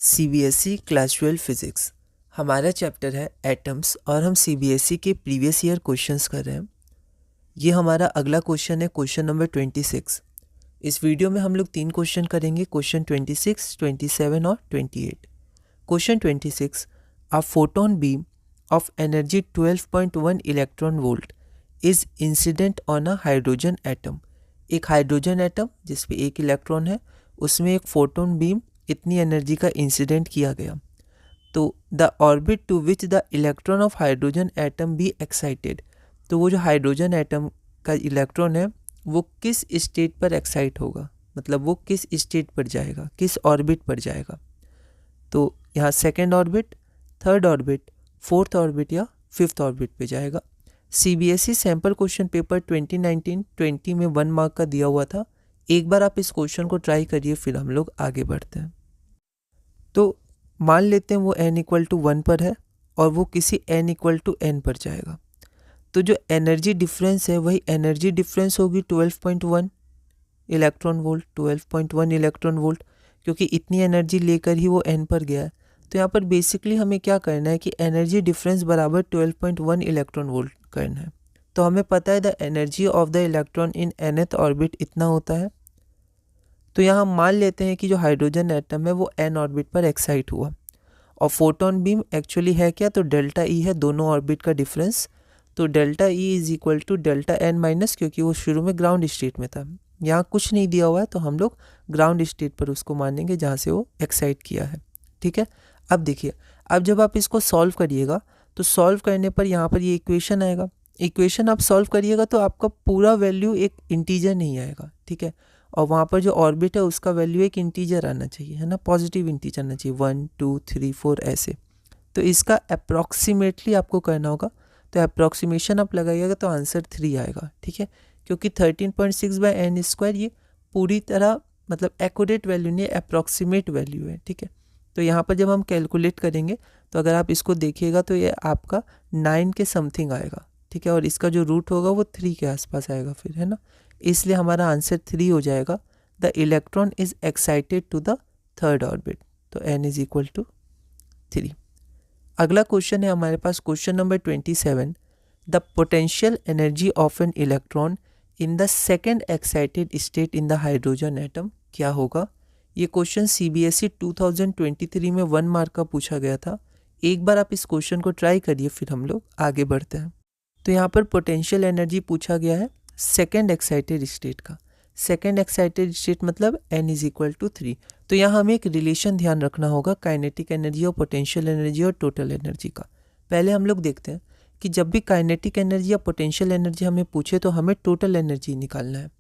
CBSE class 12 physics हमारा chapter है atoms और हम सीबीएसई के प्रीवियस ईयर क्वेश्चंस कर रहे हैं। ये हमारा अगला क्वेश्चन है क्वेश्चन नंबर 26। इस वीडियो में हम लोग 3 क्वेश्चन करेंगे, क्वेश्चन 26, 27 और 28। Question 26, a photon beam of energy 12.1 electron volt is incident on a hydrogen atom. एक हाइड्रोजन एटम जिसपे एक इलेक्ट्रॉन है, उसमें एक फोटोन बीम इतनी एनर्जी का इंसिडेंट किया गया। तो the orbit to which the electron of hydrogen atom be excited. तो वो जो हाइड्रोजन एटम का इलेक्ट्रॉन है वो किस स्टेट पर एक्साइट होगा, मतलब वो किस स्टेट पर जाएगा, किस ऑर्बिट पर जाएगा। तो यहाँ second orbit, third orbit, fourth orbit या फिफ्थ ऑर्बिट पे जाएगा। सीबीएसई सैम्पल क्वेश्चन पेपर 2019-20 में 1 मार्क का दिया हुआ था। एक बार आप इस क्वेश्चन को ट्राई करिए, फिर हम लोग आगे बढ़ते हैं। तो मान लेते हैं वो n=1 पर है और वो किसी n=n पर जाएगा। तो जो एनर्जी डिफरेंस है वही एनर्जी डिफरेंस होगी 12.1 इलेक्ट्रॉन वोल्ट, 12.1 इलेक्ट्रॉन वोल्ट, क्योंकि इतनी एनर्जी लेकर ही वो n पर गया है। तो यहाँ पर बेसिकली हमें क्या करना है कि एनर्जी डिफरेंस बराबर 12.1 इलेक्ट्रॉन वोल्ट करना है। तो हमें पता है the energy of the electron in nth orbit इतना होता है। तो यहाँ मान लेते हैं कि जो हाइड्रोजन एटम है वो n ऑर्बिट पर एक्साइट हुआ और फोटोन बीम एक्चुअली है क्या, तो डेल्टा ई है दोनों ऑर्बिट का डिफरेंस। तो delta E is equal to delta n minus, क्योंकि वो शुरू में ग्राउंड स्टेट में था, यहाँ कुछ नहीं दिया हुआ है तो हम लोग ग्राउंड स्टेट पर उसको मानेंगे जहाँ से वो एक्साइट किया है। ठीक है, अब देखिए, अब जब आप इसको सॉल्व करिएगा तो सॉल्व करने पर यहाँ पर ये इक्वेशन आएगा। इक्वेशन आप सॉल्व करिएगा तो आपका पूरा वैल्यू एक इंटीजर नहीं आएगा, ठीक है, और वहाँ पर जो ऑर्बिट है उसका वैल्यू एक इंटीजर आना चाहिए, है ना, पॉजिटिव इंटीजर आना चाहिए, 1 2 3 4 ऐसे। तो इसका अप्रॉक्सीमेटली आपको करना होगा, तो अप्रॉक्सीमेशन आप लगाइएगा तो आंसर 3 आएगा। ठीक है, क्योंकि 13.6/n² ये पूरी तरह मतलब एक्यूरेट वैल्यू नहीं, अप्रॉक्सीमेट वैल्यू है। ठीक है, तो यहाँ पर जब हम कैलकुलेट करेंगे तो अगर आप इसको देखिएगा तो ये आपका 9 के समथिंग आएगा। ठीक है, और इसका जो रूट होगा वो 3 के आसपास आएगा फिर, है ना, इसलिए हमारा आंसर 3 हो जाएगा। The electron is excited to the third orbit, तो n = 3। अगला क्वेश्चन है हमारे पास question number 27। The potential energy of an electron in the second excited state in the hydrogen atom क्या होगा। ये क्वेश्चन सीबीएसई 2023 में 1 मार्क का पूछा गया था। एक बार आप इस क्वेश्चन को ट्राई करिए, फिर हम लोग आगे बढ़ते हैं। तो यहाँ पर पोटेंशियल एनर्जी पूछा गया है सेकेंड एक्साइटेड स्टेट का। सेकेंड एक्साइटेड स्टेट मतलब n = 3। तो यहाँ हमें एक रिलेशन ध्यान रखना होगा काइनेटिक एनर्जी और पोटेंशियल एनर्जी और टोटल एनर्जी का। पहले हम लोग देखते हैं कि जब भी काइनेटिक एनर्जी या पोटेंशियल एनर्जी हमें पूछे तो हमें टोटल एनर्जी निकालना है।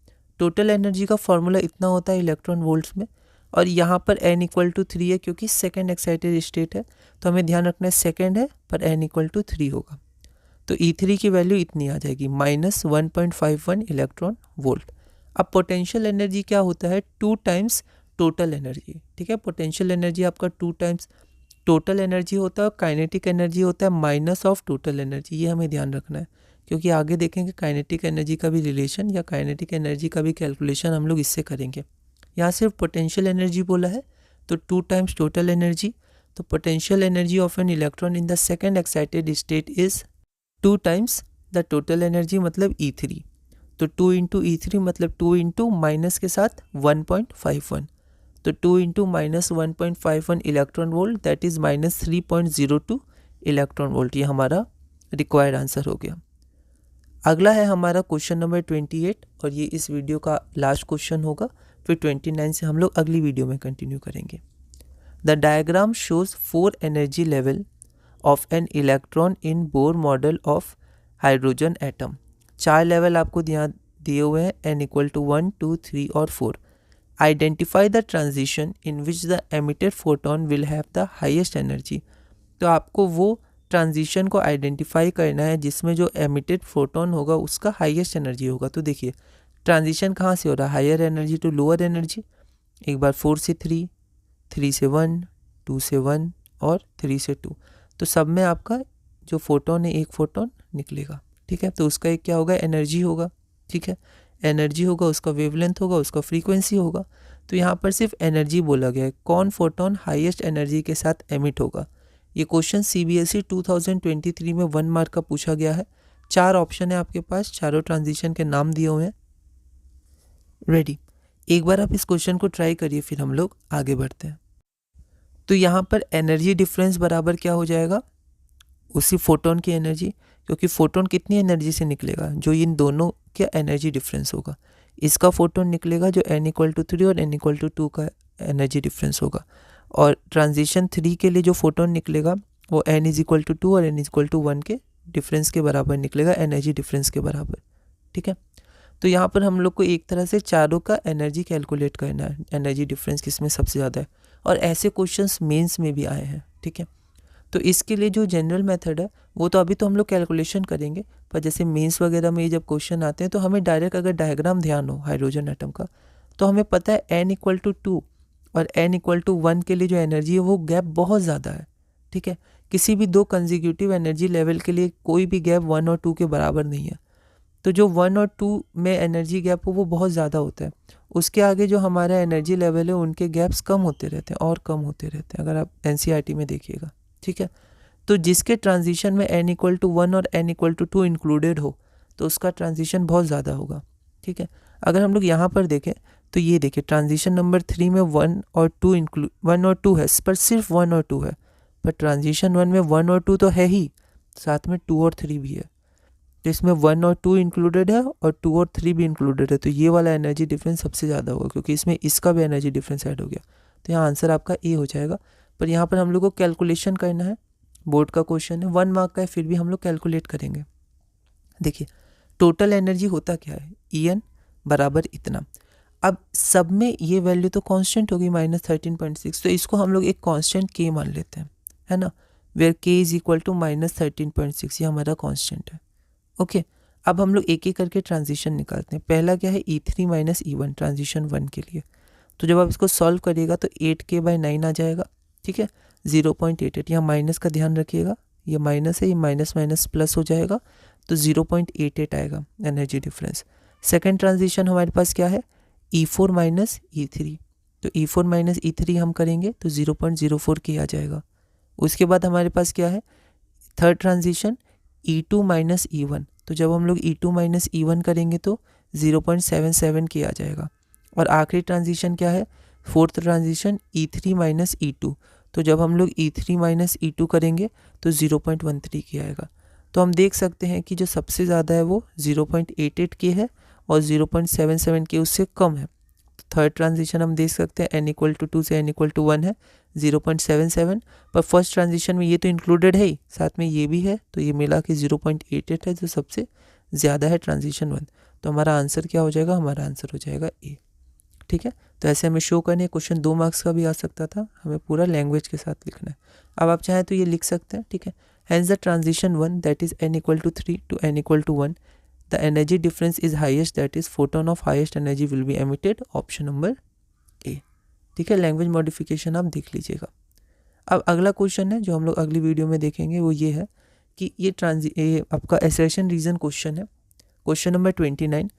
टोटल एनर्जी का फॉर्मूला इतना होता है इलेक्ट्रॉन वोल्ट्स में, और यहाँ पर n = 3 है क्योंकि सेकेंड एक्साइटेड स्टेट है, तो हमें ध्यान रखना है सेकेंड है पर n = 3 होगा। तो E3 की वैल्यू इतनी आ जाएगी -1.51 इलेक्ट्रॉन वोल्ट। अब पोटेंशियल एनर्जी क्या होता है, 2 टाइम्स टोटल एनर्जी। ठीक है, पोटेंशियल एनर्जी आपका 2 टाइम्स टोटल एनर्जी होता है और काइनेटिक एनर्जी होता है माइनस ऑफ टोटल एनर्जी। ये हमें ध्यान रखना है क्योंकि आगे देखेंगे काइनेटिक एनर्जी का भी रिलेशन या काइनेटिक एनर्जी का भी कैलकुलेशन हम लोग इससे करेंगे। यहाँ सिर्फ पोटेंशियल एनर्जी बोला है तो 2 टाइम्स टोटल एनर्जी। तो potential energy of an electron in the second excited state is 2 times the total energy मतलब E3। तो 2 × E3 मतलब 2 × माइनस के साथ 1.51, तो 2 × -1.51 electron volt that is -3.02 electron volt. ये हमारा रिक्वायर्ड आंसर हो गया। अगला है हमारा क्वेश्चन नंबर 28 और ये इस वीडियो का लास्ट क्वेश्चन होगा, फिर 29 से हम लोग अगली वीडियो में कंटिन्यू करेंगे। The diagram shows 4 energy level of an electron in Bohr model of hydrogen atom. 4 level आपको यहाँ दिए हुए हैं, n = 1 2 3 और 4। Identify the transition in which the emitted photon will have the highest energy. तो आपको वो ट्रांजिशन को आइडेंटिफाई करना है जिसमें जो एमिटेड फोटोन होगा उसका हाईएस्ट एनर्जी होगा। तो देखिए ट्रांजिशन कहाँ से हो रहा है, higher energy to lower energy. एक बार 4 से 3, 3 से 1, 2 से 1 और 3 से 2। तो सब में आपका जो फोटोन है एक फोटोन निकलेगा। ठीक है, तो उसका एक क्या होगा, एनर्जी होगा। ठीक है, एनर्जी होगा, उसका वेवलेंथ होगा, उसका फ्रीक्वेंसी होगा। तो यहाँ पर सिर्फ एनर्जी बोला गया है, कौन फोटोन हाईएस्ट एनर्जी के साथ एमिट होगा। ये क्वेश्चन CBSE 2023 में 1 मार्क का पूछा गया है। 4 ऑप्शन है आपके पास, चारों ट्रांजिशन के नाम दिए हुए हैं। रेडी, एक बार आप इस क्वेश्चन को ट्राई करिए, फिर हम लोग आगे बढ़ते हैं। तो यहाँ पर एनर्जी डिफरेंस बराबर क्या हो जाएगा, उसी फोटोन की एनर्जी, क्योंकि फोटोन कितनी एनर्जी से निकलेगा, जो इन दोनों का एनर्जी डिफरेंस होगा। इसका फोटोन निकलेगा जो n=3 और n=2 का एनर्जी डिफरेंस होगा, और ट्रांजिशन 3 के लिए जो फोटोन निकलेगा वो n=2 और n=1 के डिफरेंस के बराबर निकलेगा, एनर्जी डिफरेंस के बराबर। ठीक है, तो यहाँ पर हम लोग को एक तरह से चारों का एनर्जी कैलकुलेट करना है, एनर्जी डिफरेंस किसमें सबसे ज़्यादा है, और ऐसे क्वेश्चंस मेंस में भी आए हैं। ठीक है, तो इसके लिए जो जनरल मेथड है वो तो अभी तो हम लोग कैलकुलेशन करेंगे, पर जैसे मेंस वगैरह में जब क्वेश्चन आते हैं तो हमें डायरेक्ट अगर डायग्राम ध्यान हो हाइड्रोजन एटम का, तो हमें पता है n=2 और n=1 के लिए जो एनर्जी है वो गैप बहुत ज़्यादा है। ठीक है, किसी भी 2 कंसेक्यूटिव एनर्जी लेवल के लिए कोई भी गैप 1 और 2 के बराबर नहीं है। तो जो 1 और 2 में एनर्जी गैप हो वो बहुत ज़्यादा होता है, उसके आगे जो हमारा एनर्जी लेवल है उनके गैप्स कम होते रहते हैं और कम होते रहते हैं, अगर आप NCERT में देखिएगा। ठीक है, तो जिसके ट्रांजिशन में n=1 और n=2 इंक्लूडेड हो तो उसका ट्रांजिशन बहुत ज़्यादा होगा। ठीक है, अगर हम लोग यहाँ पर देखें तो ये देखिए ट्रांजिशन नंबर 3 में 1 और 2 है, पर सिर्फ 1 और 2 है, पर ट्रांजिशन 1 में 1 और 2 तो है ही, साथ में 2 और 3 भी है। तो इसमें 1 और 2 इंक्लूडेड है और 2 और 3 भी इंक्लूडेड है, तो ये वाला एनर्जी डिफरेंस सबसे ज़्यादा होगा, क्योंकि इसमें इसका भी एनर्जी डिफरेंस ऐड हो गया। तो यहाँ आंसर आपका ए हो जाएगा। पर यहाँ पर हम लोग को कैलकुलेशन करना है, बोर्ड का क्वेश्चन है, 1 मार्क का है, फिर भी हम लोग कैलकुलेट करेंगे। देखिए टोटल एनर्जी होता क्या है, En बराबर इतना। अब सब में ये वैल्यू तो कांस्टेंट होगी -13.6, तो इसको हम लोग एक कांस्टेंट k मान लेते हैं, है ना, वेयर k = -13.6, ये हमारा कांस्टेंट है। ओके, अब हम लोग एक एक करके ट्रांजिशन निकालते हैं। पहला क्या है, E3 - E1 ट्रांजिशन 1 के लिए। तो जब आप इसको सॉल्व करिएगा तो 8k/9 आ जाएगा। ठीक है, 0.88, यहाँ माइनस का ध्यान रखिएगा, ये माइनस है, ये माइनस माइनस प्लस हो जाएगा, तो 0.88 आएगा एनर्जी डिफरेंस। सेकेंड ट्रांजिशन हमारे पास क्या है, E4 - E3, तो E4 - E3 हम करेंगे तो 0.04 k आ जाएगा। उसके बाद हमारे पास क्या है, थर्ड ट्रांजिशन E2 - E1, तो जब हम लोग E2 - E1 करेंगे तो 0.77 k आ जाएगा। और आखिरी ट्रांजिशन क्या है, फोर्थ ट्रांजिशन E3 - E2, तो जब हम लोग E3 - E2 करेंगे तो 0.13 k आएगा। तो हम देख सकते हैं कि जो सबसे ज़्यादा है वो 0.88 k है और 0.77 k उससे कम है। तो थर्ड ट्रांजिशन हम देख सकते हैं n=2 से n=1 है, 0.77, पर फर्स्ट ट्रांजिशन में ये तो इंक्लूडेड है ही, साथ में ये भी है, तो ये मिला के 0.88 है जो सबसे ज़्यादा है ट्रांजिशन 1। तो हमारा आंसर क्या हो जाएगा, हमारा आंसर हो जाएगा ए। ठीक है, तो ऐसे हमें शो करने, क्वेश्चन 2 मार्क्स का भी आ सकता था, हमें पूरा लैंग्वेज के साथ लिखना है। अब आप चाहें तो ये लिख सकते हैं। ठीक है, hence the transition 1 that is n=3 to n=1 the energy difference is highest, that is photon of highest energy will be emitted, option number A. ठीक है, लैंग्वेज मॉडिफिकेशन आप देख लीजिएगा। अब अगला क्वेश्चन है जो हम लोग अगली वीडियो में देखेंगे, वो ये है कि ये आपका एसेशन रीजन क्वेश्चन है। Question number 29,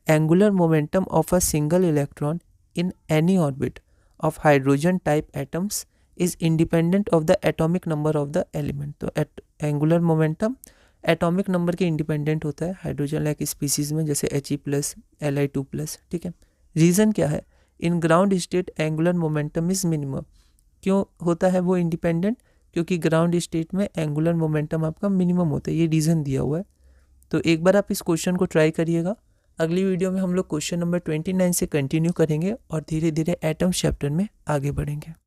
angular momentum of a single electron in any orbit of hydrogen type atoms is independent of the atomic number of the element. तो एंगुलर मोमेंटम एटॉमिक नंबर के independent होता है hydrogen like species में, जैसे He+, Li2+। ठीक है, reason क्या है, in ground state angular momentum is minimum. क्यों होता है वो इंडिपेंडेंट, क्योंकि ग्राउंड स्टेट में एंगुलर मोमेंटम आपका मिनिमम होता है, ये रीज़न दिया हुआ है। तो एक बार आप इस क्वेश्चन को ट्राई करिएगा। अगली वीडियो में हम लोग क्वेश्चन नंबर 29 से कंटिन्यू करेंगे और धीरे धीरे एटम्स चैप्टर में आगे बढ़ेंगे।